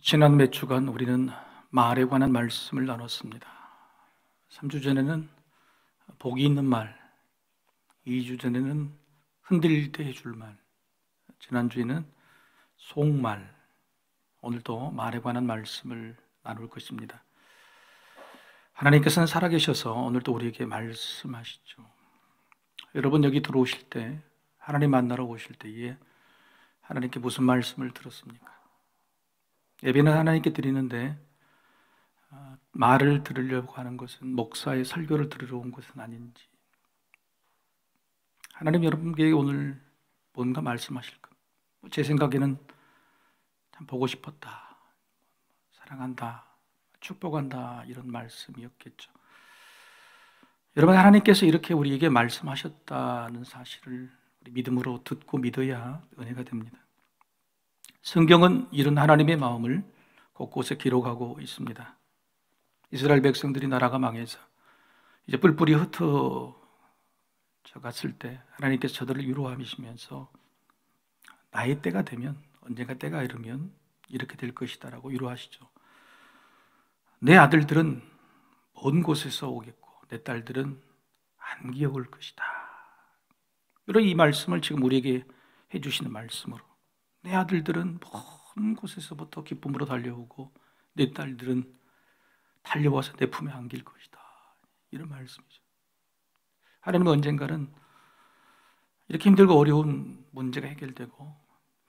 지난 몇 주간 우리는 말에 관한 말씀을 나눴습니다. 3주 전에는 복이 있는 말, 2주 전에는 흔들릴 때 해줄 말, 지난주에는 속말, 오늘도 말에 관한 말씀을 나눌 것입니다. 하나님께서는 살아계셔서 오늘도 우리에게 말씀하시죠. 여러분 여기 들어오실 때, 하나님 만나러 오실 때에 하나님께 무슨 말씀을 들었습니까? 예배는 하나님께 드리는데 말을 들으려고 하는 것은 목사의 설교를 들으러 온 것은 아닌지, 하나님 여러분께 오늘 뭔가 말씀하실 것, 제 생각에는 참 보고 싶었다, 사랑한다, 축복한다, 이런 말씀이었겠죠. 여러분, 하나님께서 이렇게 우리에게 말씀하셨다는 사실을 우리 믿음으로 듣고 믿어야 은혜가 됩니다. 성경은 이런 하나님의 마음을 곳곳에 기록하고 있습니다. 이스라엘 백성들이 나라가 망해서 이제 뿔뿔이 흩어져 갔을 때 하나님께서 저들을 위로하시면서 나의 때가 되면, 언젠가 때가 이르면 이렇게 될 것이다 라고 위로하시죠. 내 아들들은 먼 곳에서 오겠고 내 딸들은 안기어 올 것이다. 이런 이 말씀을 지금 우리에게 해주시는 말씀으로, 내 아들들은 먼 곳에서부터 기쁨으로 달려오고 내 딸들은 달려와서 내 품에 안길 것이다, 이런 말씀이죠. 하나님은 언젠가는 이렇게 힘들고 어려운 문제가 해결되고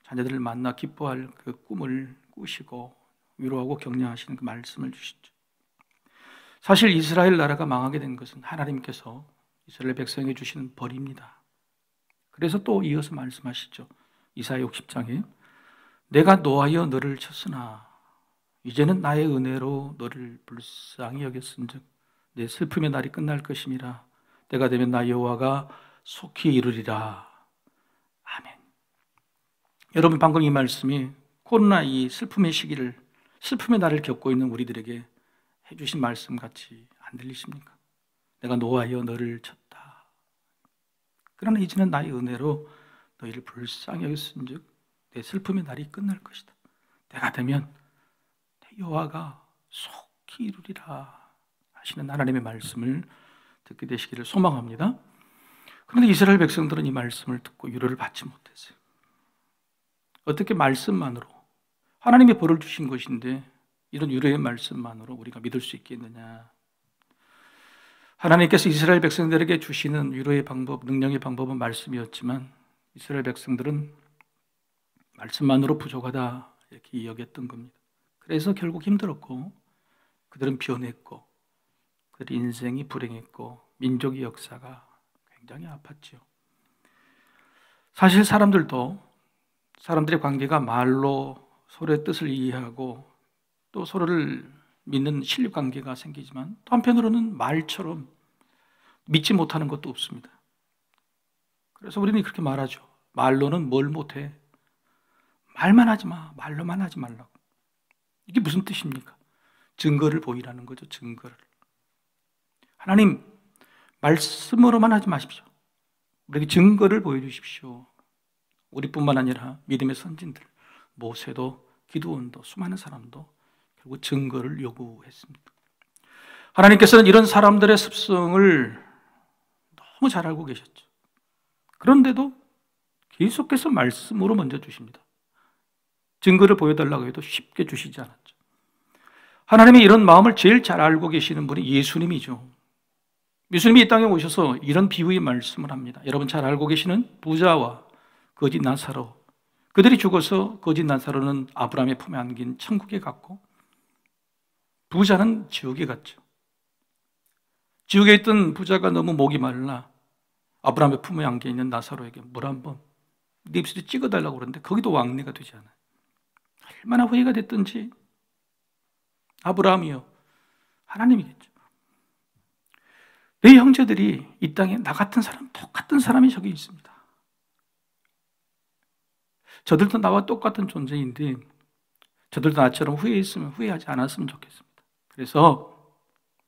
자녀들을 만나 기뻐할 그 꿈을 꾸시고 위로하고 격려하시는 그 말씀을 주시죠. 사실 이스라엘 나라가 망하게 된 것은 하나님께서 이스라엘 백성에게 주시는 벌입니다. 그래서 또 이어서 말씀하시죠. 이사야 60장에 내가 노하여 너를 쳤으나 이제는 나의 은혜로 너를 불쌍히 여겼은즉 내 슬픔의 날이 끝날 것임이라. 때가 되면 나 여호와가 속히 이루리라. 아멘. 여러분, 방금 이 말씀이 코로나 이 슬픔의 시기를, 슬픔의 날을 겪고 있는 우리들에게 해주신 말씀 같이 안 들리십니까? 내가 노하여 너를 쳤다. 그러나 이제는 나의 은혜로 너희를 불쌍히 여겼은즉 내 슬픔의 날이 끝날 것이다. 때가 되면 내 여호와가 속히 이루리라 하시는 하나님의 말씀을 듣게 되시기를 소망합니다. 그런데 이스라엘 백성들은 이 말씀을 듣고 위로를 받지 못했어요. 어떻게 말씀만으로, 하나님이 벌을 주신 것인데 이런 위로의 말씀만으로 우리가 믿을 수 있겠느냐. 하나님께서 이스라엘 백성들에게 주시는 위로의 방법, 능력의 방법은 말씀이었지만 이스라엘 백성들은 말씀만으로 부족하다 이렇게 여겼던 겁니다. 그래서 결국 힘들었고 그들은 변했고 그들 인생이 불행했고 민족의 역사가 굉장히 아팠죠. 사실 사람들의 관계가 말로 서로의 뜻을 이해하고 또 서로를 믿는 신뢰 관계가 생기지만 또 한편으로는 말처럼 믿지 못하는 것도 없습니다. 그래서 우리는 그렇게 말하죠. 말로는 뭘 못해? 말만 하지 마. 말로만 하지 말라고. 이게 무슨 뜻입니까? 증거를 보이라는 거죠. 증거를. 하나님, 말씀으로만 하지 마십시오. 우리에게 증거를 보여주십시오. 우리뿐만 아니라 믿음의 선진들, 모세도 기드온도 수많은 사람도 결국 증거를 요구했습니다. 하나님께서는 이런 사람들의 습성을 너무 잘 알고 계셨죠. 그런데도 계속해서 말씀으로 먼저 주십니다. 증거를 보여달라고 해도 쉽게 주시지 않았죠. 하나님이 이런 마음을 제일 잘 알고 계시는 분이 예수님이죠. 예수님이 이 땅에 오셔서 이런 비유의 말씀을 합니다. 여러분 잘 알고 계시는 부자와 거지 나사로, 그들이 죽어서 거지 나사로는 아브라함의 품에 안긴 천국에 갔고 부자는 지옥에 갔죠. 지옥에 있던 부자가 너무 목이 말라 아브라함의 품에 안겨 있는 나사로에게 물 한번 네 입술에 찍어달라고 그러는데 거기도 왕래가 되지 않아요. 얼마나 후회가 됐든지 아브라함이요, 하나님이겠죠. 내 형제들이 이 땅에 나 같은 사람, 똑같은 사람이 저기 있습니다. 저들도 나와 똑같은 존재인데 저들도 나처럼 후회했으면 후회하지 않았으면 좋겠습니다. 그래서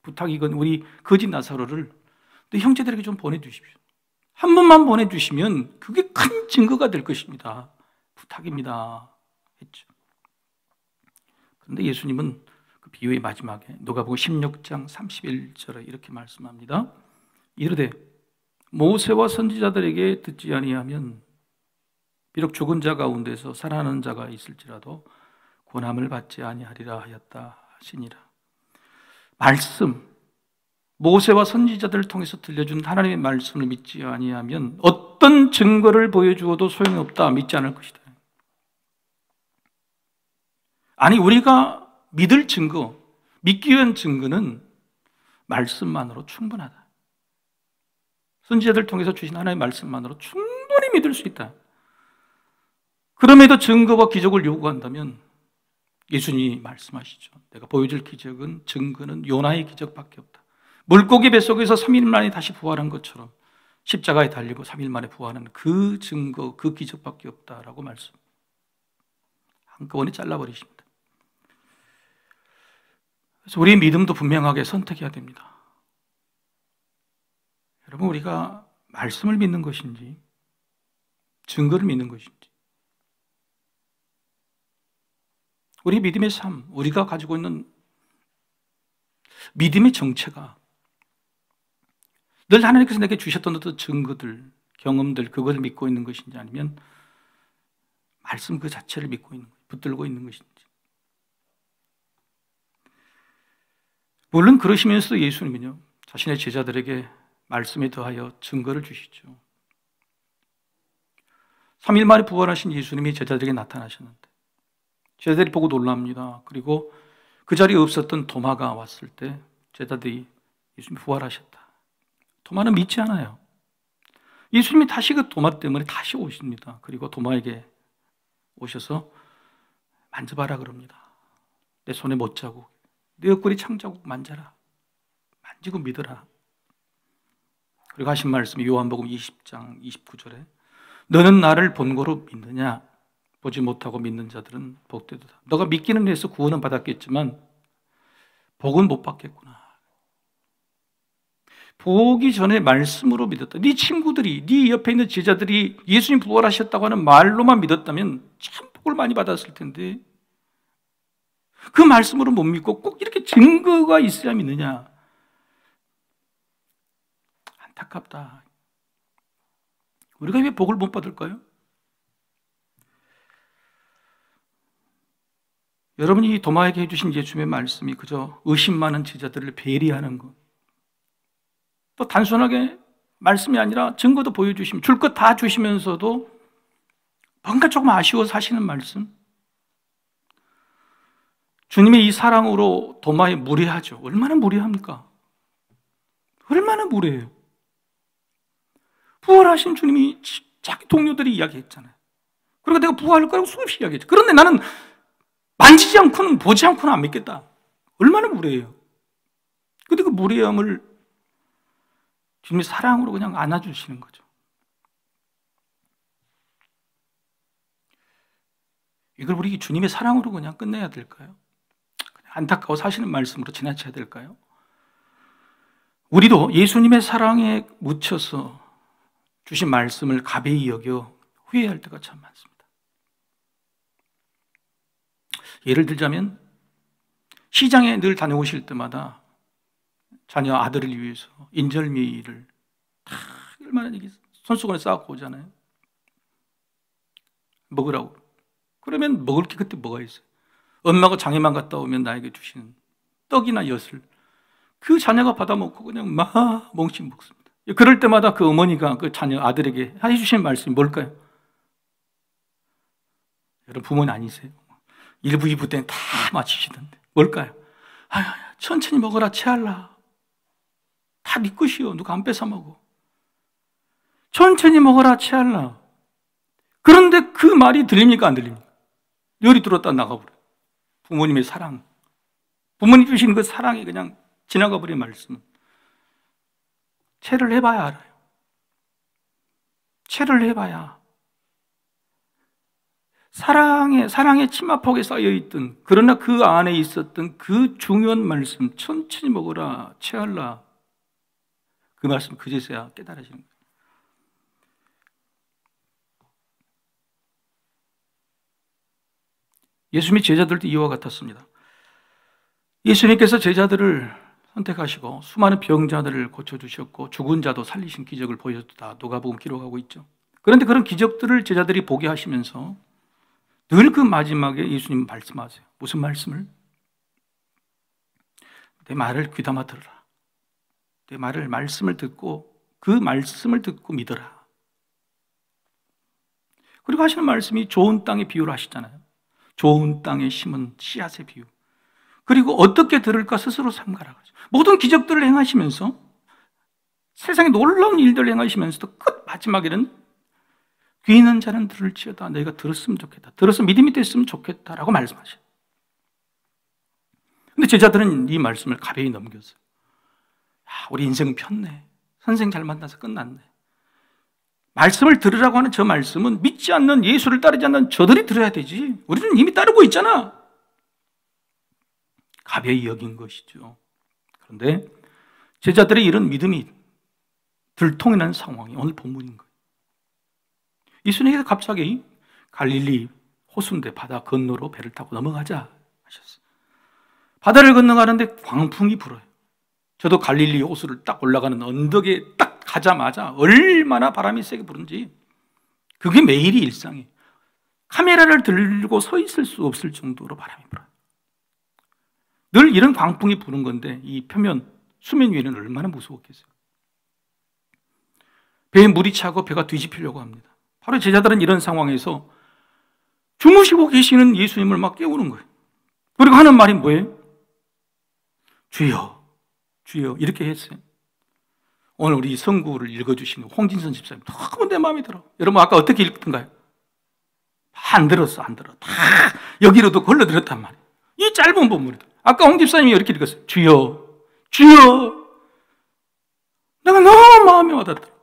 부탁이건 우리 거지 나사로를 내 형제들에게 좀 보내주십시오. 한 번만 보내주시면 그게 큰 증거가 될 것입니다. 부탁입니다 했죠. 그런데 예수님은 그 비유의 마지막에 누가복음 16장 31절에 이렇게 말씀합니다. 이르되 모세와 선지자들에게 듣지 아니하면 비록 죽은 자 가운데서 살아나는 자가 있을지라도 권함을 받지 아니하리라 하였다 하시니라. 말씀, 모세와 선지자들을 통해서 들려준 하나님의 말씀을 믿지 아니하면 어떤 증거를 보여주어도 소용이 없다, 믿지 않을 것이다. 아니, 우리가 믿을 증거, 믿기 위한 증거는 말씀만으로 충분하다. 선지자들 통해서 주신 하나님의 말씀만으로 충분히 믿을 수 있다. 그럼에도 증거와 기적을 요구한다면 예수님이 말씀하시죠. 내가 보여줄 기적은, 증거는 요나의 기적밖에 없다. 물고기 뱃속에서 3일 만에 다시 부활한 것처럼 십자가에 달리고 3일 만에 부활하는 그 증거, 그 기적밖에 없다라고 말씀. 한꺼번에 잘라버리십니다. 그래서 우리의 믿음도 분명하게 선택해야 됩니다. 여러분, 우리가 말씀을 믿는 것인지 증거를 믿는 것인지, 우리 믿음의 삶, 우리가 가지고 있는 믿음의 정체가 늘 하나님께서 내게 주셨던 어떤 증거들, 경험들, 그걸 믿고 있는 것인지, 아니면 말씀 그 자체를 믿고 있는 것인지, 붙들고 있는 것인지. 물론 그러시면서도 예수님은요, 자신의 제자들에게 말씀에 더하여 증거를 주시죠. 3일 만에 부활하신 예수님이 제자들에게 나타나셨는데 제자들이 보고 놀랍니다. 그리고 그 자리에 없었던 도마가 왔을 때 제자들이 예수님이 부활하셨다. 도마는 믿지 않아요. 예수님이 다시 그 도마 때문에 다시 오십니다. 그리고 도마에게 오셔서 만져봐라 그럽니다. 내 손에 못자국, 내 옆구리 창자국 만져라. 만지고 믿어라. 그리고 하신 말씀이 요한복음 20장 29절에 너는 나를 본고로 믿느냐? 보지 못하고 믿는 자들은 복되도다. 너가 믿기는 해서 구원은 받았겠지만 복은 못 받겠구나. 보기 전에 말씀으로 믿었다. 네 친구들이, 네 옆에 있는 제자들이 예수님 부활하셨다고 하는 말로만 믿었다면 참 복을 많이 받았을 텐데 그 말씀으로 못 믿고 꼭 이렇게 증거가 있어야 믿느냐? 안타깝다. 우리가 왜 복을 못 받을까요? 여러분이 도마에게 해주신 예수님의 말씀이 그저 의심 많은 제자들을 배리하는 것, 또 단순하게 말씀이 아니라 증거도 보여주시면 줄 것 다 주시면서도 뭔가 조금 아쉬워서 하시는 말씀, 주님의 이 사랑으로 도마에 무례하죠. 얼마나 무례합니까? 얼마나 무례해요. 부활하신 주님이 자기 동료들이 이야기했잖아요. 그리고 내가 부활할 거라고 수없이 이야기했죠. 그런데 나는 만지지 않고는, 보지 않고는 안 믿겠다. 얼마나 무례해요. 근데 그 무례함을 주님의 사랑으로 그냥 안아주시는 거죠. 이걸 우리 주님의 사랑으로 그냥 끝내야 될까요? 그냥 안타까워 사시는 말씀으로 지나쳐야 될까요? 우리도 예수님의 사랑에 묻혀서 주신 말씀을 가벼이 여겨 후회할 때가 참 많습니다. 예를 들자면 시장에 늘 다녀오실 때마다 자녀 아들을 위해서 인절미를 다 얼마나 손수건에 싸갖고 오잖아요. 먹으라고. 그러면 먹을 게 그때 뭐가 있어요? 엄마가 장에만 갔다 오면 나에게 주시는 떡이나 엿을 그 자녀가 받아먹고 그냥 막 멍씩 먹습니다. 그럴 때마다 그 어머니가 그 자녀 아들에게 해주시는 말씀이 뭘까요? 여러분 부모는 아니세요? 1부, 2부 때는 다 맞히시던데 뭘까요? 천천히 먹어라, 체할라. 다 네 것이요. 누가 안 뺏어 먹어. 천천히 먹어라, 체할라. 그런데 그 말이 들립니까, 안 들립니까? 열이 들었다 나가버려요. 부모님의 사랑, 부모님 주신 그 사랑이 그냥 지나가버린 말씀은 체를 해봐야 알아요. 체를 해봐야 사랑의 치마폭에 쌓여있던, 그러나 그 안에 있었던 그 중요한 말씀, 천천히 먹어라, 체할라. 그 말씀 그제서야 깨달으시는 거예요. 예수님의 제자들도 이와 같았습니다. 예수님께서 제자들을 선택하시고 수많은 병자들을 고쳐주셨고 죽은 자도 살리신 기적을 보여줬다. 누가복음 기록하고 있죠. 그런데 그런 기적들을 제자들이 보게 하시면서 늘 그 마지막에 예수님 말씀하세요. 무슨 말씀을? 내 말을 귀담아 들으라. 내 말씀을 듣고 그 말씀을 듣고 믿어라. 그리고 하시는 말씀이 좋은 땅의 비유를 하시잖아요. 좋은 땅에 심은 씨앗의 비유. 그리고 어떻게 들을까 스스로 삼가라. 모든 기적들을 행하시면서 세상에 놀라운 일들을 행하시면서도 끝 마지막에는 귀 있는 자는 들을지어다. 너희가 들었으면 좋겠다. 들어서 믿음이 됐으면 좋겠다라고 말씀하셔요. 근데 제자들은 이 말씀을 가벼이 넘겼어요. 우리 인생 편네. 선생 잘 만나서 끝났네. 말씀을 들으라고 하는 저 말씀은 믿지 않는, 예수를 따르지 않는 저들이 들어야 되지. 우리는 이미 따르고 있잖아. 가벼이 여긴 것이죠. 그런데 제자들의 이런 믿음이 들통나는 상황이 오늘 본문인 거예요. 예수님께서 갑자기 갈릴리 호수인데 바다 건너로 배를 타고 넘어가자 하셨어요. 바다를 건너가는데 광풍이 불어요. 저도 갈릴리 호수를 딱 올라가는 언덕에 딱 가자마자 얼마나 바람이 세게 부는지, 그게 매일이 일상이에요. 카메라를 들고 서 있을 수 없을 정도로 바람이 불어요. 늘 이런 광풍이 부는 건데 이 표면, 수면 위에는 얼마나 무서웠겠어요. 배에 물이 차고 배가 뒤집히려고 합니다. 바로 제자들은 이런 상황에서 주무시고 계시는 예수님을 막 깨우는 거예요. 그리고 하는 말이 뭐예요? 주여, 주여, 이렇게 했어요. 오늘 우리 성구를 읽어주시는 홍진선 집사님 너무 내 마음에 들어. 여러분 아까 어떻게 읽던가요? 안 들었어, 안 들어. 다 여기로도 걸러들었단 말이에요. 이 짧은 본문이다. 아까 홍 집사님이 이렇게 읽었어요. 주여, 주여. 내가 너무 마음에 와닿더라.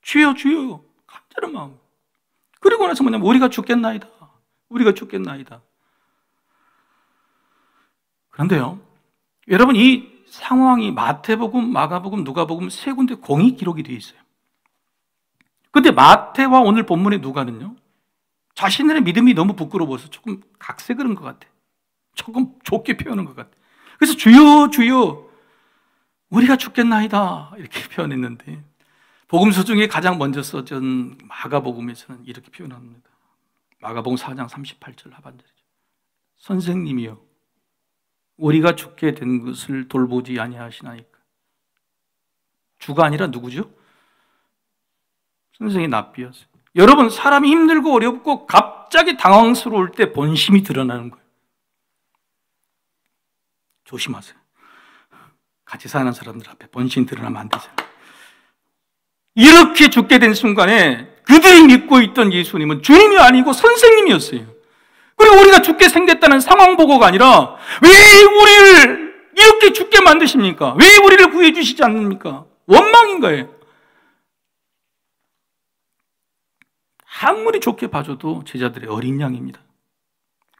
주여, 주여. 간절한 마음. 그리고 나서 뭐냐면 우리가 죽겠나이다. 우리가 죽겠나이다. 그런데요, 여러분 이 상황이 마태복음, 마가복음, 누가복음 세 군데 공이 기록이 되어 있어요. 근데 마태와 오늘 본문의 누가는요, 자신들의 믿음이 너무 부끄러워서 조금 각색을 한 것 같아. 조금 좁게 표현한 것 같아. 그래서 주여, 주여, 우리가 죽겠나이다 이렇게 표현했는데, 복음서 중에 가장 먼저 써진 마가복음에서는 이렇게 표현합니다. 마가복음 4장 38절 하반절이죠. 선생님이여, 우리가 죽게 된 것을 돌보지 아니하시나이까. 주가 아니라 누구죠? 선생이 납비였어요. 여러분, 사람이 힘들고 어렵고 갑자기 당황스러울 때 본심이 드러나는 거예요. 조심하세요. 같이 사는 사람들 앞에 본심이 드러나면 안 되잖아요. 이렇게 죽게 된 순간에 그들이 믿고 있던 예수님은 주님이 아니고 선생님이었어요. 그리고 우리가 죽게 생겼다는 상황 보고가 아니라 왜 우리를 이렇게 죽게 만드십니까? 왜 우리를 구해주시지 않습니까? 원망인 거예요. 아무리 좋게 봐줘도 제자들의 어린 양입니다.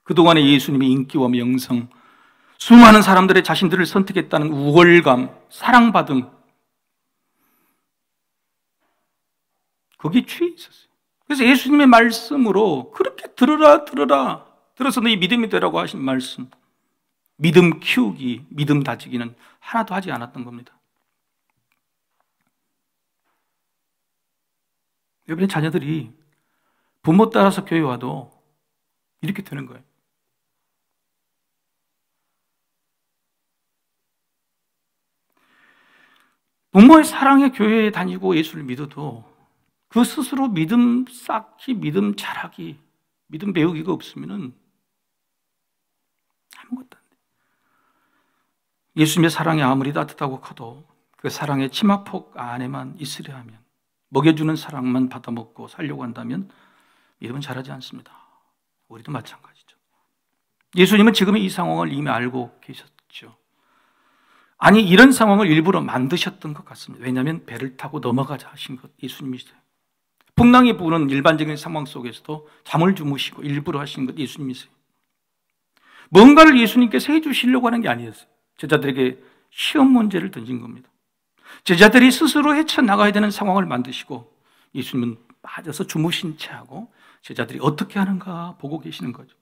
그동안의 예수님의 인기와 명성, 수많은 사람들의 자신들을 선택했다는 우월감, 사랑받음, 거기에 취해 있었어요. 그래서 예수님의 말씀으로 그렇게 들어라, 들어라, 들어서 너희 믿음이 되라고 하신 말씀, 믿음 키우기, 믿음 다지기는 하나도 하지 않았던 겁니다. 여러분의 자녀들이 부모 따라서 교회 와도 이렇게 되는 거예요. 부모의 사랑에 교회에 다니고 예수를 믿어도 그 스스로 믿음 쌓기, 믿음 자라기, 믿음 배우기가 없으면 아무것도 안 돼요. 예수님의 사랑이 아무리 따뜻하고 커도 그 사랑의 치마폭 안에만 있으려 하면, 먹여주는 사랑만 받아먹고 살려고 한다면 믿음은 자라지 않습니다. 우리도 마찬가지죠. 예수님은 지금 이 상황을 이미 알고 계셨죠. 아니, 이런 상황을 일부러 만드셨던 것 같습니다. 왜냐하면 배를 타고 넘어가자 하신 것 예수님이세요. 풍랑이 부는 일반적인 상황 속에서도 잠을 주무시고 일부러 하신 것 예수님이세요. 뭔가를 예수님께서 해주시려고 하는 게 아니었어요. 제자들에게 시험 문제를 던진 겁니다. 제자들이 스스로 헤쳐나가야 되는 상황을 만드시고 예수님은 빠져서 주무신 채 하고 제자들이 어떻게 하는가 보고 계시는 거죠.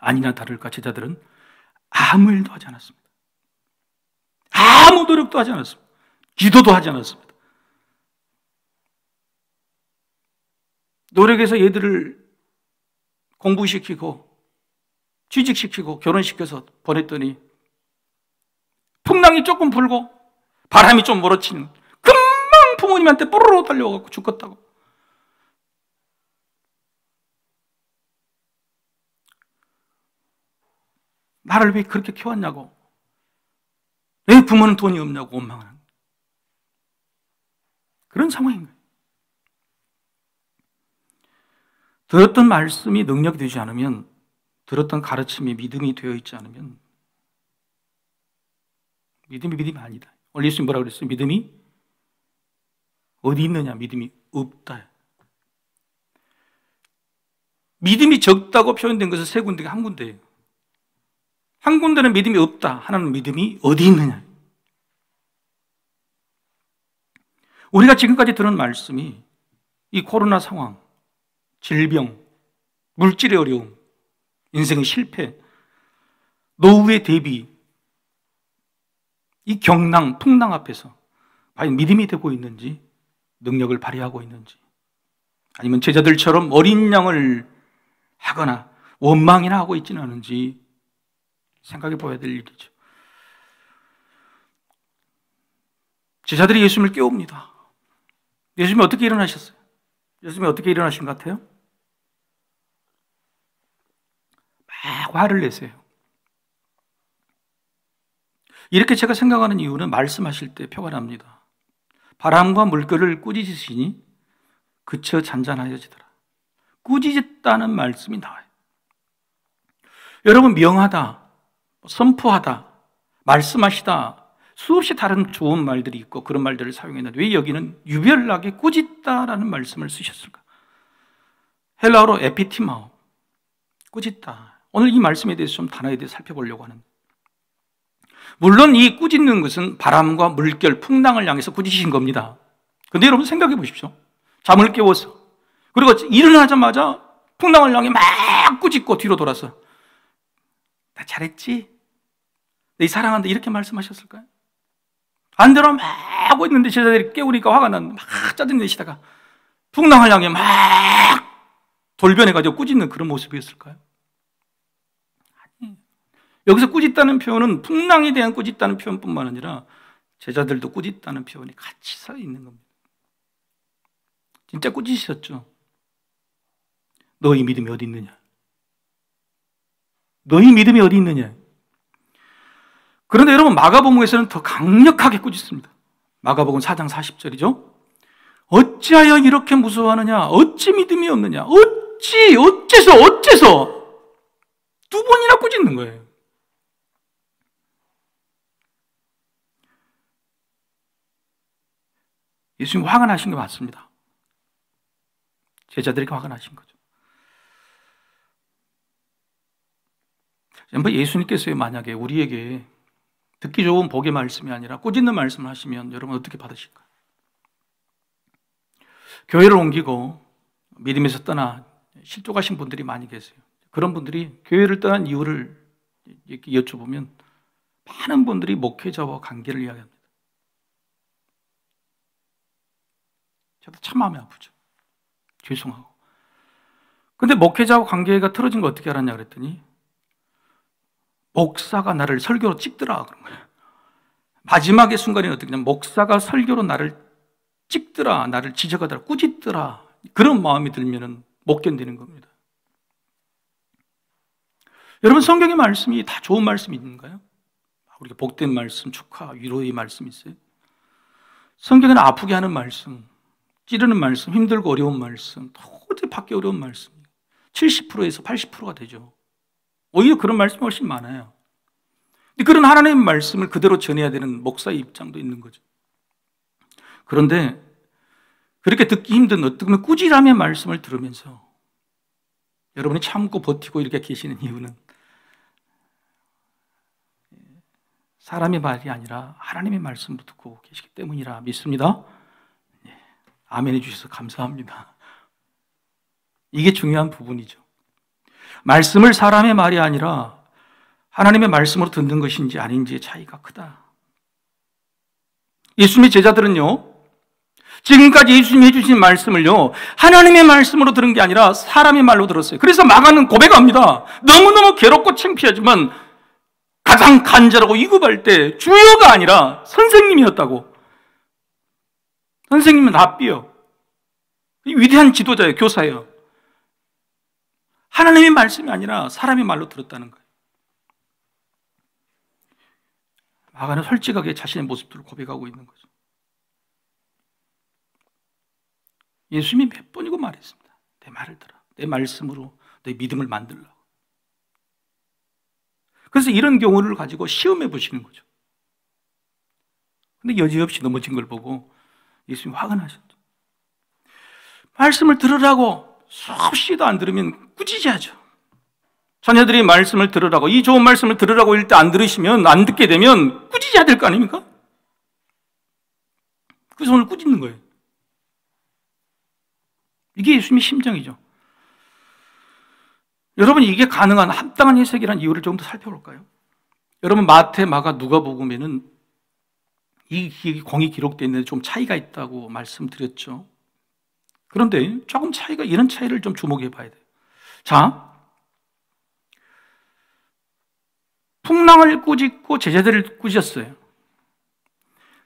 아니나 다를까 제자들은 아무 일도 하지 않았습니다. 아무 노력도 하지 않았습니다. 기도도 하지 않았습니다. 노력해서 얘들을 공부시키고 취직시키고 결혼시켜서 보냈더니 풍랑이 조금 불고 바람이 좀 몰아치는, 금방 부모님한테 뽀로로 달려가고 죽겠다고. 나를 왜 그렇게 키웠냐고, 왜 부모는 돈이 없냐고 원망하는 그런 상황인 거예요. 들었던 말씀이 능력이 되지 않으면, 들었던 가르침이 믿음이 되어 있지 않으면 믿음이 아니다. 원래 예수님 뭐라고 그랬어요? 믿음이 어디 있느냐? 믿음이 없다. 믿음이 적다고 표현된 것은 세 군데가 한 군데예요. 한 군데는 믿음이 없다. 하나는 믿음이 어디 있느냐. 우리가 지금까지 들은 말씀이 이 코로나 상황, 질병, 물질의 어려움, 인생의 실패, 노후의 대비, 이 경랑, 풍랑 앞에서 과연 믿음이 되고 있는지, 능력을 발휘하고 있는지, 아니면 제자들처럼 어린 양을 하거나 원망이나 하고 있지는 않은지 생각해 봐야 될 일이죠. 제자들이 예수님을 깨웁니다. 예수님이 어떻게 일어나셨어요? 예수님이 어떻게 일어나신 것 같아요? 막 화를 내세요. 이렇게 제가 생각하는 이유는 말씀하실 때 표가 납니다. 바람과 물결을 꾸짖으시니 그쳐 잔잔하여지더라. 꾸짖었다는 말씀이 나와요. 여러분, 명하다, 선포하다, 말씀하시다, 수없이 다른 좋은 말들이 있고 그런 말들을 사용했는데 왜 여기는 유별나게 꾸짖다라는 말씀을 쓰셨을까? 헬라어로 에피티마오, 꾸짖다. 오늘 이 말씀에 대해서 좀 단어에 대해 살펴보려고 하는데, 물론 이 꾸짖는 것은 바람과 물결, 풍랑을 향해서 꾸짖으신 겁니다. 그런데 여러분 생각해 보십시오. 잠을 깨워서, 그리고 일어나자마자 풍랑을 향해 막 꾸짖고 뒤로 돌아서 나 잘했지? 내 사랑한다 이렇게 말씀하셨을까요? 반대로 막 하고 있는데 제자들이 깨우니까 화가 나는데 막 짜증내시다가 풍랑을 향해 막 돌변해가지고 꾸짖는 그런 모습이었을까요? 아니, 여기서 꾸짖다는 표현은 풍랑에 대한 꾸짖다는 표현뿐만 아니라 제자들도 꾸짖다는 표현이 같이 서 있는 겁니다. 진짜 꾸짖으셨죠? 너희 믿음이 어디 있느냐? 너희 믿음이 어디 있느냐? 그런데 여러분, 마가복음에서는 더 강력하게 꾸짖습니다. 마가복음 4장 40절이죠. 어찌하여 이렇게 무서워하느냐? 어찌 믿음이 없느냐? 어째서 두 번이나 꾸짖는 거예요. 예수님 화가 나신 게 맞습니다. 제자들에게 화가 나신 거죠. 예수님께서 만약에 우리에게 듣기 좋은 복의 말씀이 아니라 꾸짖는 말씀을 하시면 여러분 어떻게 받으실까요? 교회를 옮기고 믿음에서 떠나 실족하신 분들이 많이 계세요. 그런 분들이 교회를 떠난 이유를 이렇게 여쭤보면 많은 분들이 목회자와 관계를 이야기합니다. 저도 참 마음이 아프죠. 죄송하고. 근데 목회자와 관계가 틀어진 거 어떻게 알았냐 그랬더니 목사가 나를 설교로 찍더라 그런 거예요. 마지막의 순간에 어떻게 하냐면 목사가 설교로 나를 찍더라, 나를 지적하더라, 꾸짖더라, 그런 마음이 들면은 못 견디는 겁니다. 여러분, 성경의 말씀이 다 좋은 말씀이 있는가요? 우리가 복된 말씀, 축하, 위로의 말씀이 있어요. 성경에는 아프게 하는 말씀, 찌르는 말씀, 힘들고 어려운 말씀, 도저히 받기 어려운 말씀 70%에서 80%가 되죠. 오히려 그런 말씀이 훨씬 많아요. 근데 그런 하나님의 말씀을 그대로 전해야 되는 목사의 입장도 있는 거죠. 그런데 그렇게 듣기 힘든 어떻게 보면 꾸지람의 말씀을 들으면서 여러분이 참고 버티고 이렇게 계시는 이유는 사람의 말이 아니라 하나님의 말씀을 듣고 계시기 때문이라 믿습니다. 아멘 해주셔서 감사합니다. 이게 중요한 부분이죠. 말씀을 사람의 말이 아니라 하나님의 말씀으로 듣는 것인지 아닌지의 차이가 크다. 예수님의 제자들은요, 지금까지 예수님이 해주신 말씀을요, 하나님의 말씀으로 들은 게 아니라 사람의 말로 들었어요. 그래서 마가는 고백합니다. 너무너무 괴롭고 창피하지만 가장 간절하고 위급할 때 주여가 아니라 선생님이었다고. 선생님은 랍비요. 위대한 지도자예요. 교사예요. 하나님의 말씀이 아니라 사람의 말로 들었다는 거예요. 마가는 솔직하게 자신의 모습들을 고백하고 있는 거죠. 예수님이 몇 번이고 말했습니다. 내 말을 들어. 내 말씀으로 내 믿음을 만들라고. 그래서 이런 경우를 가지고 시험해 보시는 거죠. 근데 여지없이 넘어진 걸 보고 예수님이 화가 나셨죠. 말씀을 들으라고 수없이도 안 들으면 꾸짖어야죠. 자녀들이 말씀을 들으라고, 이 좋은 말씀을 들으라고 할 때 안 들으시면, 안 듣게 되면 꾸짖어야 될 거 아닙니까? 그래서 오늘 꾸짖는 거예요. 이게 예수님의 심정이죠. 여러분, 이게 가능한 합당한 해석이라는 이유를 좀 더 살펴볼까요? 여러분, 마태, 마가, 누가복음에는 이 공이 기록되어 있는데 좀 차이가 있다고 말씀드렸죠. 그런데 조금 차이가, 이런 차이를 좀 주목해 봐야 돼요. 자, 풍랑을 꾸짖고 제자들을 꾸짖었어요.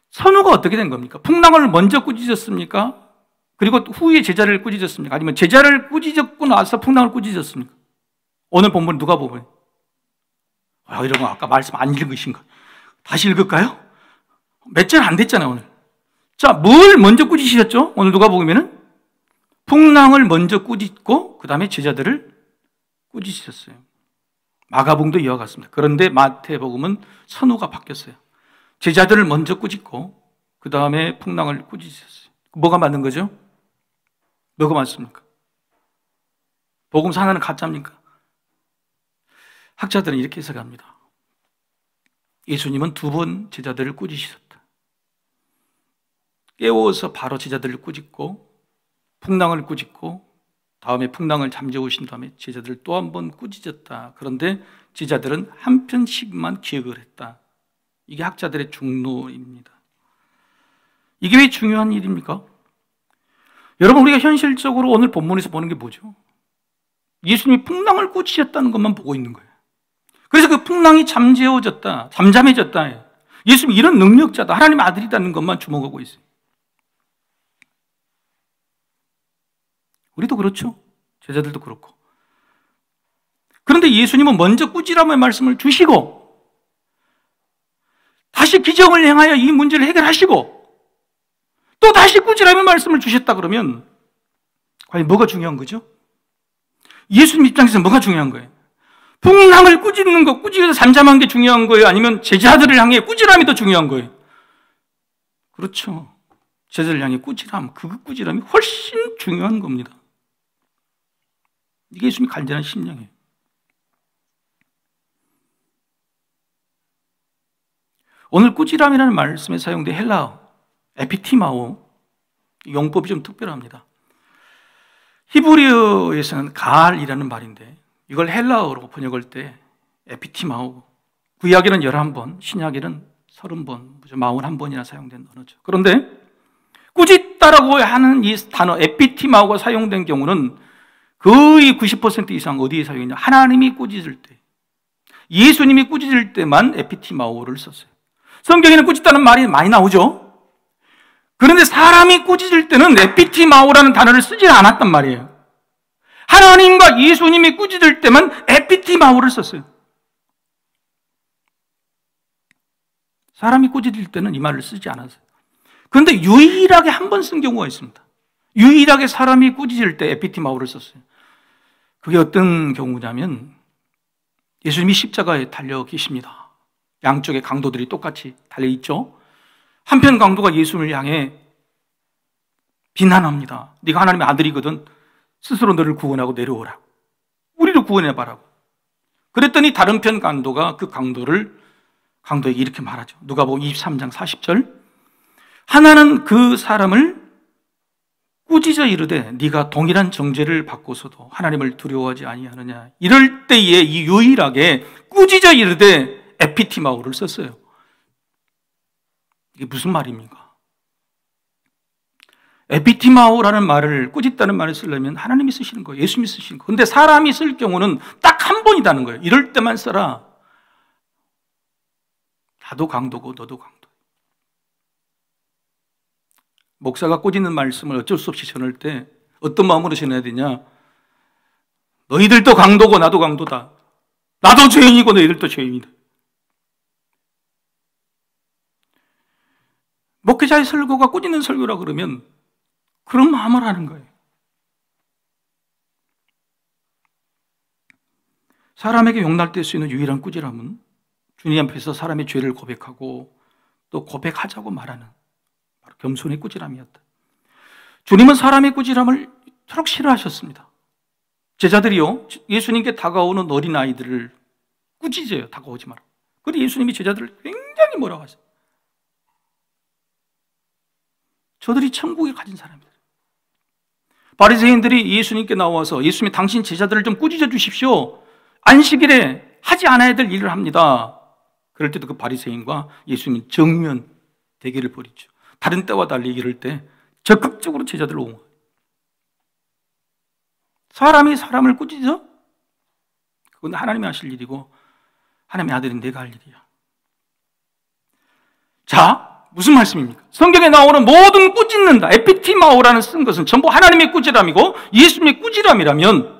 선우가 어떻게 된 겁니까? 풍랑을 먼저 꾸짖었습니까? 그리고 후에 제자를 꾸짖었습니까? 아니면 제자를 꾸짖었고 나서 풍랑을 꾸짖었습니까? 오늘 본문 누가 보면 이런 거 아까 말씀 안 읽으신가? 다시 읽을까요? 몇 절 안 됐잖아요, 오늘. 자, 뭘 먼저 꾸짖으셨죠? 오늘 누가 보면은 풍랑을 먼저 꾸짖고 그 다음에 제자들을 꾸짖으셨어요. 마가복음도 이와 같습니다. 그런데 마태복음은 선우가 바뀌었어요. 제자들을 먼저 꾸짖고 그 다음에 풍랑을 꾸짖으셨어요. 뭐가 맞는 거죠? 뭐가 맞습니까? 복음서 하나는 가짜입니까? 학자들은 이렇게 해석합니다. 예수님은 2번 제자들을 꾸짖으셨다. 깨워서 바로 제자들을 꾸짖고 풍랑을 꾸짖고 다음에 풍랑을 잠재우신 다음에 제자들을 또 한 번 꾸짖었다. 그런데 제자들은 한 편씩만 기억을 했다. 이게 학자들의 중론입니다. 이게 왜 중요한 일입니까? 여러분, 우리가 현실적으로 오늘 본문에서 보는 게 뭐죠? 예수님이 풍랑을 꾸짖었다는 것만 보고 있는 거예요. 그래서 그 풍랑이 잠재워졌다, 잠잠해졌다. 예수님이 이런 능력자다, 하나님 아들이라는 것만 주목하고 있어요. 우리도 그렇죠. 제자들도 그렇고. 그런데 예수님은 먼저 꾸짖으라는 말씀을 주시고 다시 기적을 행하여 이 문제를 해결하시고 또 다시 꾸짖으라는 말씀을 주셨다 그러면 과연 뭐가 중요한 거죠? 예수님 입장에서 뭐가 중요한 거예요? 풍랑을 꾸짖는 거, 꾸짖어서 잠잠한 게 중요한 거예요? 아니면 제자들을 향해 꾸짖음이 더 중요한 거예요? 그렇죠. 제자들을 향해 꾸짖음, 그 꾸짖음이 훨씬 중요한 겁니다. 이게 예수님의 간절한 심령이에요. 오늘 꾸짖음이라는 말씀에 사용된 헬라어 에피티마오, 용법이 좀 특별합니다. 히브리어에서는 가알이라는 말인데 이걸 헬라어로 번역할 때 에피티마오, 구약에는 11번, 신약에는 30번, 41번이나 사용된 언어죠. 그런데 꾸짖다라고 하는 이 단어 에피티마오가 사용된 경우는 거의 90% 이상 어디에 사용했냐? 하나님이 꾸짖을 때, 예수님이 꾸짖을 때만 에피티마오를 썼어요. 성경에는 꾸짖다는 말이 많이 나오죠. 그런데 사람이 꾸짖을 때는 에피티마오라는 단어를 쓰지 않았단 말이에요. 하나님과 예수님이 꾸짖을 때만 에피티마오를 썼어요. 사람이 꾸짖을 때는 이 말을 쓰지 않았어요. 그런데 유일하게 한 번 쓴 경우가 있습니다. 유일하게 사람이 꾸짖을 때 에피티마오를 썼어요. 그게 어떤 경우냐면 예수님이 십자가에 달려 계십니다. 양쪽에 강도들이 똑같이 달려있죠. 한편 강도가 예수님을 향해 비난합니다. 네가 하나님의 아들이거든 스스로 너를 구원하고 내려오라. 우리를 구원해봐라고. 그랬더니 다른 편 강도가 그 강도에게 이렇게 말하죠. 누가복음 23장 40절. 하나는 그 사람을 꾸짖어 이르되 네가 동일한 정죄를 받고서도 하나님을 두려워하지 아니하느냐. 이럴 때에 이 유일하게 꾸짖어 이르되 에피티마오를 썼어요. 이게 무슨 말입니까? 에피티마오라는 말을, 꾸짖다는 말을 쓰려면 하나님이 쓰시는 거예요. 예수님이 쓰시는 거예요. 근데 사람이 쓸 경우는 딱 한 번이라는 거예요. 이럴 때만 써라. 나도 강도고 너도 강도. 목사가 꾸짖는 말씀을 어쩔 수 없이 전할 때 어떤 마음으로 전해야 되냐? 너희들도 강도고 나도 강도다. 나도 죄인이고 너희들도 죄인이다. 목회자의 설교가 꾸짖는 설교라 그러면 그런 마음을 하는 거예요. 사람에게 용납될 수 있는 유일한 꾸지람은 주님 앞에서 사람의 죄를 고백하고 또 고백하자고 말하는 바로 겸손의 꾸지람이었다. 주님은 사람의 꾸지람을 저렇게 싫어하셨습니다. 제자들이요, 예수님께 다가오는 어린아이들을 꾸짖어요. 다가오지 마라. 그런데 예수님이 제자들을 굉장히 뭐라고 하세요? 저들이 천국에 가진 사람이다. 바리새인들이 예수님께 나와서 예수님이 당신 제자들을 좀 꾸짖어 주십시오. 안식일에 하지 않아야 될 일을 합니다. 그럴 때도 그 바리새인과 예수님은 정면 대결을 벌이죠. 다른 때와 달리 이럴 때 적극적으로 제자들을 옹호해요. 사람이 사람을 꾸짖어? 그건 하나님이 하실 일이고 하나님의 아들인 내가 할 일이야. 자, 무슨 말씀입니까? 성경에 나오는 모든 꾸짖는다, 에피티마오라는 쓴 것은 전부 하나님의 꾸지람이고 예수님의 꾸지람이라면,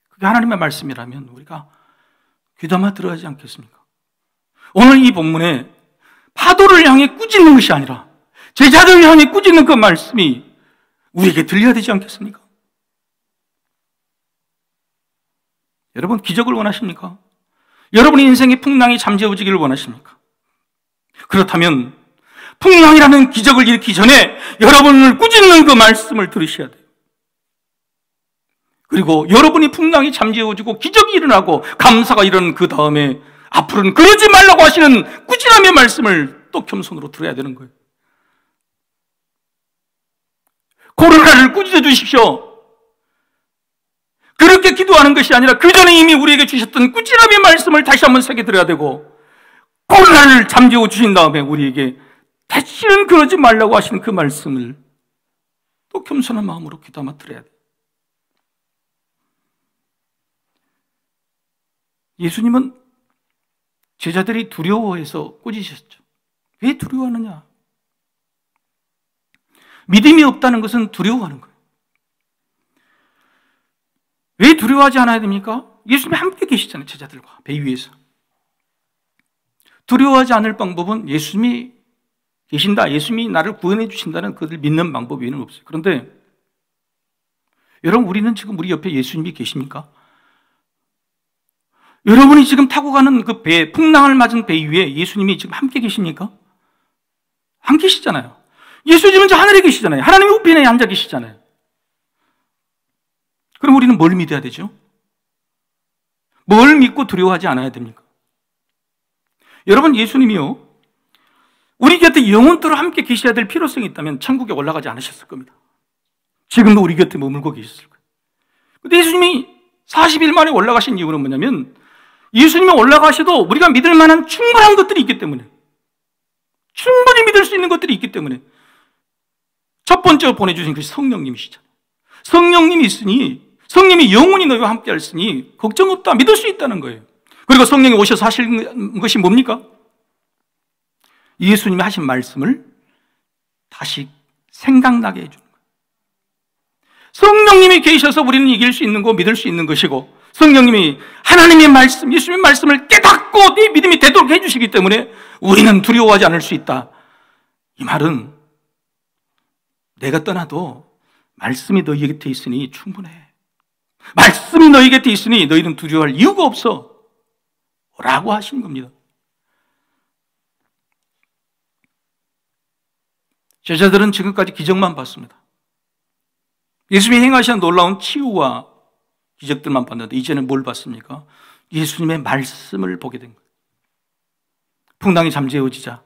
그게 하나님의 말씀이라면 우리가 귀담아 들어야 하지 않겠습니까? 오늘 이 본문에 파도를 향해 꾸짖는 것이 아니라 제자들을 향해 꾸짖는 그 말씀이 우리에게 들려야 되지 않겠습니까? 여러분, 기적을 원하십니까? 여러분의 인생의 풍랑이 잠재워지기를 원하십니까? 그렇다면 풍랑이라는 기적을 일으키기 전에 여러분을 꾸짖는 그 말씀을 들으셔야 돼요. 그리고 여러분이 풍랑이 잠재워지고 기적이 일어나고 감사가 일어난 그 다음에 앞으로는 그러지 말라고 하시는 꾸지람의 말씀을 또 겸손으로 들어야 되는 거예요. 코로나를 꾸짖어 주십시오. 그렇게 기도하는 것이 아니라 그 전에 이미 우리에게 주셨던 꾸지람의 말씀을 다시 한번 새겨 들어야 되고, 코로나를 잠재워 주신 다음에 우리에게 다시는 그러지 말라고 하시는 그 말씀을 또 겸손한 마음으로 귀담아 들어야 돼요. 예수님은 제자들이 두려워해서 꾸짖으셨죠. 왜 두려워하느냐? 믿음이 없다는 것은 두려워하는 거예요. 왜 두려워하지 않아야 됩니까? 예수님이 함께 계시잖아요. 제자들과 배 위에서. 두려워하지 않을 방법은 예수님이 계신다, 예수님이 나를 구원해 주신다는 그들 믿는 방법 외에는 없어요. 그런데 여러분, 우리는 지금 우리 옆에 예수님이 계십니까? 여러분이 지금 타고 가는 그 배, 풍랑을 맞은 배 위에 예수님이 지금 함께 계십니까? 안 계시잖아요. 예수님은 저 하늘에 계시잖아요. 하나님의 우편에 앉아 계시잖아요. 그럼 우리는 뭘 믿어야 되죠? 뭘 믿고 두려워하지 않아야 됩니까? 여러분, 예수님이요, 우리 곁에 영원토록 함께 계셔야 될 필요성이 있다면 천국에 올라가지 않으셨을 겁니다. 지금도 우리 곁에 머물고 계셨을 거예요. 근데 예수님이 40일 만에 올라가신 이유는 뭐냐면, 예수님이 올라가셔도 우리가 믿을 만한 충분한 것들이 있기 때문에, 충분히 믿을 수 있는 것들이 있기 때문에 첫 번째로 보내주신 것이 성령님이시잖아요. 성령님이 있으니, 성령이 영원히 너희와 함께 하시니 걱정 없다, 믿을 수 있다는 거예요. 그리고 성령이 오셔서 하시는 것이 뭡니까? 예수님이 하신 말씀을 다시 생각나게 해주는 거예요. 성령님이 계셔서 우리는 이길 수 있는 거, 믿을 수 있는 것이고, 성령님이 하나님의 말씀, 예수님의 말씀을 깨닫고 네 믿음이 되도록 해주시기 때문에 우리는 두려워하지 않을 수 있다. 이 말은 내가 떠나도 말씀이 너희 곁에 있으니 충분해. 말씀이 너희 곁에 있으니 너희는 두려워할 이유가 없어 라고 하시는 겁니다. 제자들은 지금까지 기적만 봤습니다. 예수님이 행하신 놀라운 치유와 기적들만 봤는데 이제는 뭘 봤습니까? 예수님의 말씀을 보게 된 거예요. 풍랑이 잠재워지자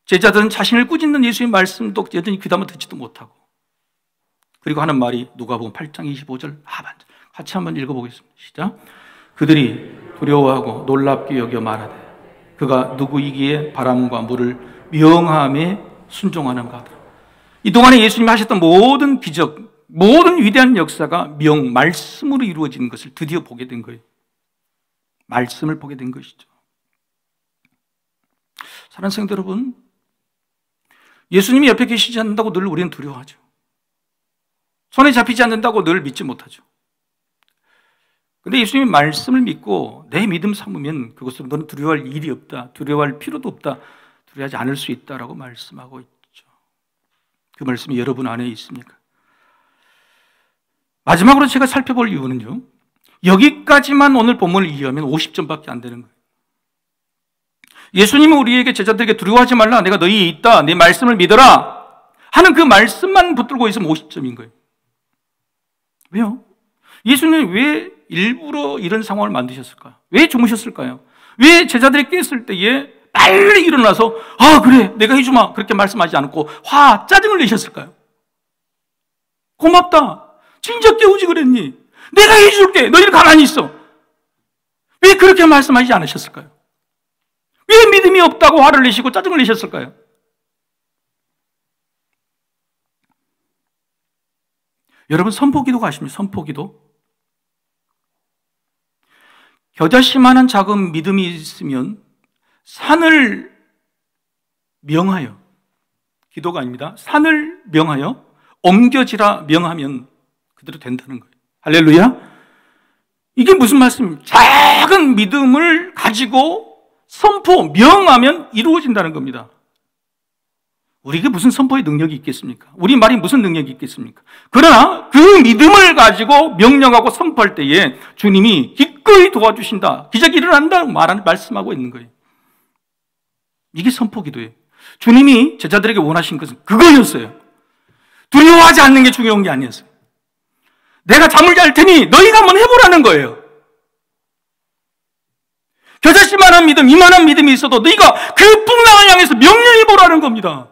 제자들은 자신을 꾸짖는 예수의 말씀도 여전히 귀담아 듣지도 못하고, 그리고 하는 말이 누가복음 8장 25절 하반절, 같이 한번 읽어보겠습니다. 시작. 그들이 두려워하고 놀랍게 여겨 말하되 그가 누구이기에 바람과 물을 명함에 순종하는가 하더라. 이동안에 예수님이 하셨던 모든 기적, 모든 위대한 역사가 말씀으로 이루어지는 것을 드디어 보게 된 거예요. 말씀을 보게 된 것이죠. 사랑하는 성도 여러분, 예수님이 옆에 계시지 않는다고 늘 우리는 두려워하죠. 손에 잡히지 않는다고 늘 믿지 못하죠. 그런데 예수님의 말씀을 믿고 내 믿음 삼으면 그것으로 너는 두려워할 일이 없다, 두려워할 필요도 없다, 두려워하지 않을 수 있다라고 말씀하고 있죠. 그 말씀이 여러분 안에 있습니까? 마지막으로 제가 살펴볼 이유는요, 여기까지만 오늘 본문을 이해하면 50점밖에 안 되는 거예요. 예수님은 우리에게, 제자들에게 두려워하지 말라, 내가 너희에 있다, 내 말씀을 믿어라 하는 그 말씀만 붙들고 있으면 50점인 거예요. 왜요? 예수님이 왜 일부러 이런 상황을 만드셨을까요? 왜 주무셨을까요? 왜 제자들이 깼을 때에 빨리 일어나서 그래 내가 해주마 그렇게 말씀하지 않고 짜증을 내셨을까요? 고맙다, 진짜 깨우지 그랬니? 내가 해줄게, 너희들 가만히 있어. 왜 그렇게 말씀하지 않으셨을까요? 왜 믿음이 없다고 화를 내시고 짜증을 내셨을까요? 여러분, 선포기도가 아십니까? 선포기도. 겨자씨만한 작은 믿음이 있으면 산을 명하여, 기도가 아닙니다, 산을 명하여 옮겨지라 명하면 그대로 된다는 거예요. 할렐루야. 이게 무슨 말씀입니까? 작은 믿음을 가지고 선포, 명하면 이루어진다는 겁니다. 우리에게 무슨 선포의 능력이 있겠습니까? 우리 말이 무슨 능력이 있겠습니까? 그러나 그 믿음을 가지고 명령하고 선포할 때에 주님이 기꺼이 도와주신다, 기적이 일어난다고 말씀하고 있는 거예요. 이게 선포기도예요. 주님이 제자들에게 원하신 것은 그거였어요. 두려워하지 않는 게 중요한 게 아니었어요. 내가 잠을 잘 테니 너희가 한번 해보라는 거예요. 겨자씨만한 믿음, 이만한 믿음이 있어도 너희가 그 풍랑을 향해서 명령해보라는 겁니다.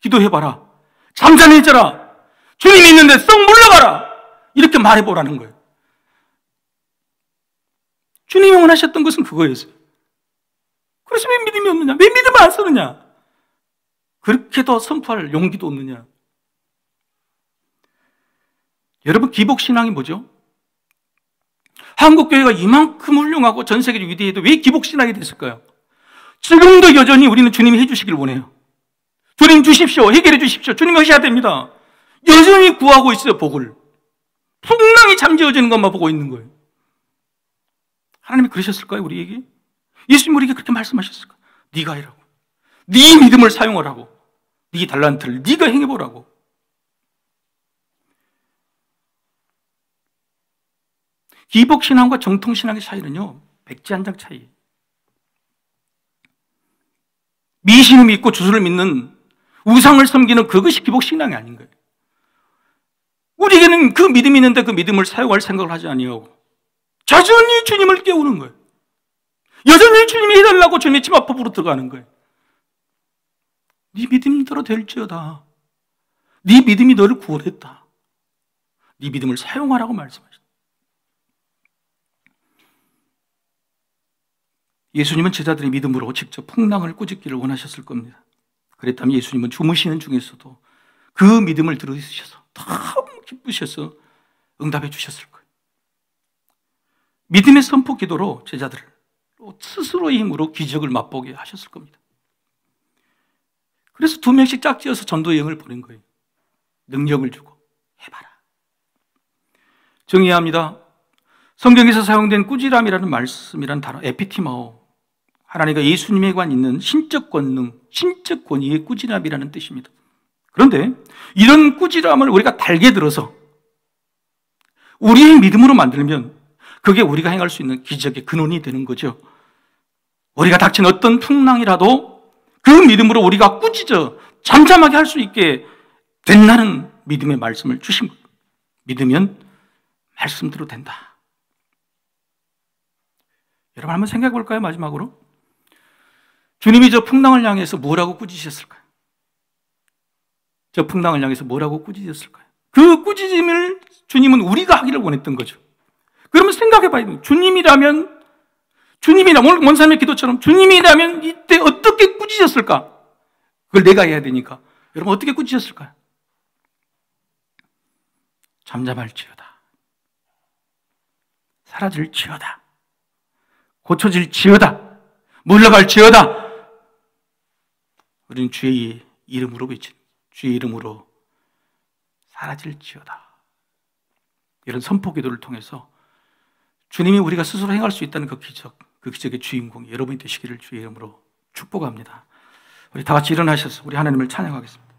기도해봐라, 잠잠해져라, 주님이 있는데 썩 물러가라, 이렇게 말해보라는 거예요. 주님이 원하셨던 것은 그거였어요. 그래서 왜 믿음이 없느냐? 왜 믿음을 안 쓰느냐? 그렇게 더 선포할 용기도 없느냐? 여러분, 기복신앙이 뭐죠? 한국교회가 이만큼 훌륭하고 전 세계적으로 위대해도 왜 기복신앙이 됐을까요? 지금도 여전히 우리는 주님이 해주시길 원해요. 주님 주십시오, 해결해 주십시오, 주님 하셔야 됩니다. 여전히 구하고 있어요. 복을. 풍랑이 잠재워지는 것만 보고 있는 거예요. 하나님이 그러셨을까요? 우리에게? 예수님 우리에게 그렇게 말씀하셨을까요? 네가 해라고, 네 믿음을 사용하라고, 네 달란트를 네가 행해보라고. 기복신앙과 정통신앙의 차이는요, 백지 한 장 차이예요. 미신을 믿고 주술을 믿는, 우상을 섬기는 그것이 기복신앙이 아닌 거예요. 우리에게는 그 믿음이 있는데 그 믿음을 사용할 생각을 하지 아니하고 여전히 주님을 깨우는 거예요. 여전히 주님이 해달라고 주님의 침 앞으로 들어가는 거예요. 네 믿음대로 될지어다. 네 믿음이 너를 구원했다. 네 믿음을 사용하라고 말씀하셨다. 예수님은 제자들의 믿음으로 직접 풍랑을 꾸짖기를 원하셨을 겁니다. 그랬다면 예수님은 주무시는 중에서도 그 믿음을 들으셔서 너무 기쁘셔서 응답해 주셨을 거예요. 믿음의 선포 기도로 제자들을 스스로의 힘으로 기적을 맛보게 하셨을 겁니다. 그래서 2명씩 짝지어서 전도 여행을 보낸 거예요. 능력을 주고 해봐라. 정의해야 합니다. 성경에서 사용된 꾸지람이라는 말씀이라는 단어, 에피티마오, 하나님과 예수님에 관 있는 신적 권능, 신적 권위의 꾸지람이라는 뜻입니다. 그런데 이런 꾸지람을 우리가 달게 들어서 우리의 믿음으로 만들면 그게 우리가 행할 수 있는 기적의 근원이 되는 거죠. 우리가 닥친 어떤 풍랑이라도 그 믿음으로 우리가 꾸짖어 잠잠하게 할 수 있게 된다는 믿음의 말씀을 주신 거예요. 믿으면 말씀대로 된다. 여러분 한번 생각해 볼까요? 마지막으로 주님이 저 풍랑을 향해서 뭐라고 꾸짖으셨을까요? 저 풍랑을 향해서 뭐라고 꾸짖으셨을까요? 그 꾸짖음을 주님은 우리가 하기를 원했던 거죠. 그러면 생각해 봐야 돼요. 주님이라면, 오늘 원사님의 기도처럼 주님이라면 이때 어떻게 꾸짖으셨을까? 그걸 내가 해야 되니까. 여러분 어떻게 꾸짖으셨을까요? 잠잠할지어다. 사라질지어다. 고쳐질지어다. 물러갈지어다. 우리는 주의 이름으로 외친, 주의 이름으로 사라질지어다. 이런 선포 기도를 통해서 주님이 우리가 스스로 행할 수 있다는 그 기적의 주인공이 여러분이 되시기를 주의 이름으로 축복합니다. 우리 다 같이 일어나셔서 우리 하나님을 찬양하겠습니다.